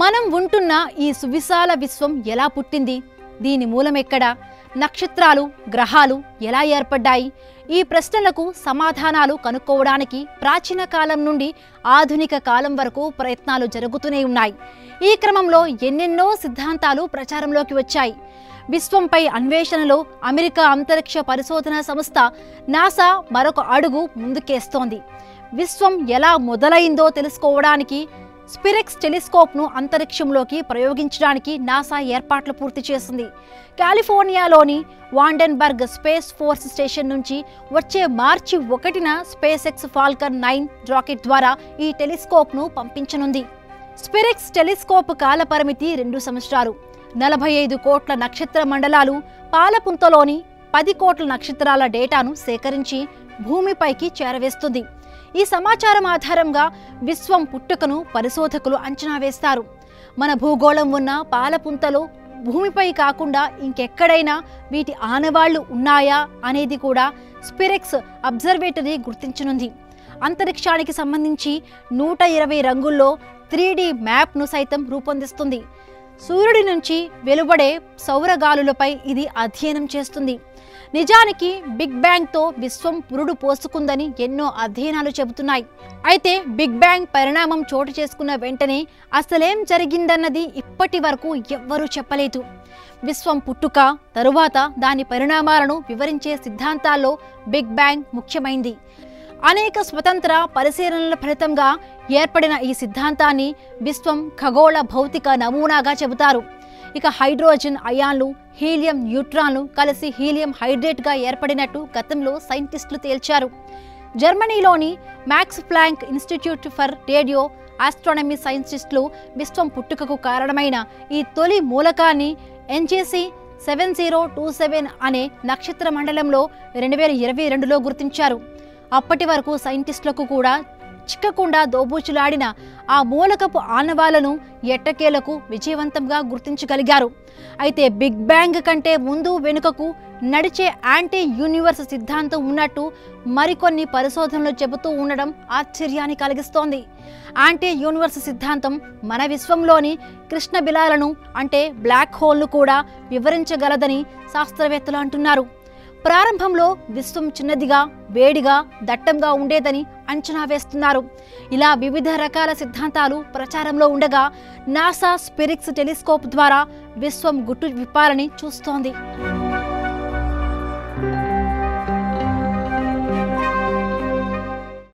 మనం ఉంటున్న ఈ సువిశాల విశ్వం ఎలా పుట్టింది? దీని మూలమెక్కడ? నక్షత్రాలు, గ్రహాలు ఎలా ఏర్పడ్డాయి? ఈ ప్రశ్నలకు సమాధానాలు కనుక్కోవడానికి ప్రాచీన కాలం నుండి ఆధునిక కాలం వరకు ప్రయత్నాలు జరుగుతూనే ఉన్నాయి. ఈ క్రమంలో ఎన్నెన్నో సిద్ధాంతాలు ప్రచారంలోకి వచ్చాయి. విశ్వంపై అన్వేషణలో అమెరికా అంతరిక్ష పరిశోధన సంస్థ నాసా మరొక అడుగు ముందుకేస్తోంది. విశ్వం ఎలా మొదలైందో తెలుసుకోవడానికి స్పిరెక్స్ టెలిస్కోప్ను అంతరిక్షంలోకి ప్రయోగించడానికి నాసా ఏర్పాట్లు పూర్తి చేసింది. కాలిఫోర్నియాలోని వాండెన్బర్గ్ స్పేస్ ఫోర్స్ స్టేషన్ నుంచి వచ్చే మార్చి 1న స్పేస్ ఎక్స్ ఫాల్కన్ 9 రాకెట్ ద్వారా ఈ టెలిస్కోప్ను పంపించనుంది. స్పిరెక్స్ టెలిస్కోప్ కాల పరిమితి 2 సంవత్సరాలు. 45 కోట్ల నక్షత్ర మండలాలు, పాలపుంతలోని 10 కోట్ల నక్షత్రాల డేటాను సేకరించి భూమిపైకి చేరవేస్తుంది. ఈ సమాచారం ఆధారంగా విశ్వం పుట్టుకను పరిశోధకులు అంచనా వేస్తారు. మన భూగోళం ఉన్న పాలపుంతలో భూమిపై కాకుండా ఇంకెక్కడైనా వీటి ఆనవాళ్లు ఉన్నాయా అనేది కూడా స్పిరెక్స్ అబ్జర్వేటరీ గుర్తించనుంది. అంతరిక్షానికి సంబంధించి 120 రంగుల్లో 3D మ్యాప్ను సైతం రూపొందిస్తుంది. సూర్యుడి నుంచి వెలువడే సౌరగాలులపై ఇది అధ్యయనం చేస్తుంది. నిజానికి బిగ్ బ్యాంగ్తో విశ్వం పురుడు పోసుకుందని ఎన్నో అధ్యయనాలు చెబుతున్నాయి. అయితే బిగ్ బ్యాంగ్ పరిణామం చోటు చేసుకున్న వెంటనే అసలేం జరిగిందన్నది ఇప్పటి వరకు ఎవ్వరూ చెప్పలేదు. విశ్వం పుట్టుక, తరువాత దాని పరిణామాలను వివరించే సిద్ధాంతాల్లో బిగ్ బ్యాంగ్ ముఖ్యమైంది. అనేక స్వతంత్ర పరిశీలనల ఫలితంగా ఏర్పడిన ఈ సిద్ధాంతాన్ని విశ్వం ఖగోళ భౌతిక నమూనాగా చెబుతారు. ఇక హైడ్రోజన్ అయాన్లు, హీలియం న్యూట్రాన్లు కలిసి హీలియం హైడ్రేట్గా ఏర్పడినట్టు గతంలో సైంటిస్టులు తేల్చారు. జర్మనీలోని Max Planck Institute for radio astronomy సైంటిస్టులు విశ్వం పుట్టుకకు కారణమైన ఈ తొలి మూలకాన్ని NGC 7027 అనే నక్షత్ర మండలంలో 2022లో గుర్తించారు. అప్పటి వరకు సైంటిస్టులకు కూడా చిక్కకుండా దోబూచులాడిన ఆ మూలకపు ఆనవాళ్లను ఎట్టకేలకు విజయవంతంగా గుర్తించగలిగారు. అయితే బిగ్ బ్యాంగ్ కంటే ముందు వెనుకకు నడిచే యాంటీ యూనివర్స్ సిద్ధాంతం ఉన్నట్టు మరికొన్ని పరిశోధనలు చెబుతూ ఉండడం ఆశ్చర్యాన్ని కలిగిస్తోంది. యాంటీ యూనివర్స్ సిద్ధాంతం మన విశ్వంలోని కృష్ణ బిలాలను అంటే బ్లాక్ హోల్ను కూడా వివరించగలదని శాస్త్రవేత్తలు అంటున్నారు. ప్రారంభంలో విశ్వం చిన్నదిగా, వేడిగా, దట్టంగా ఉండేదని అంచనా వేస్తున్నారు. ఇలా వివిధ రకాల సిద్ధాంతాలు ప్రచారంలో ఉండగా నాసా స్పిరెక్స్ టెలిస్కోప్ ద్వారా విశ్వం గుట్టు విప్పాలని చూస్తోంది.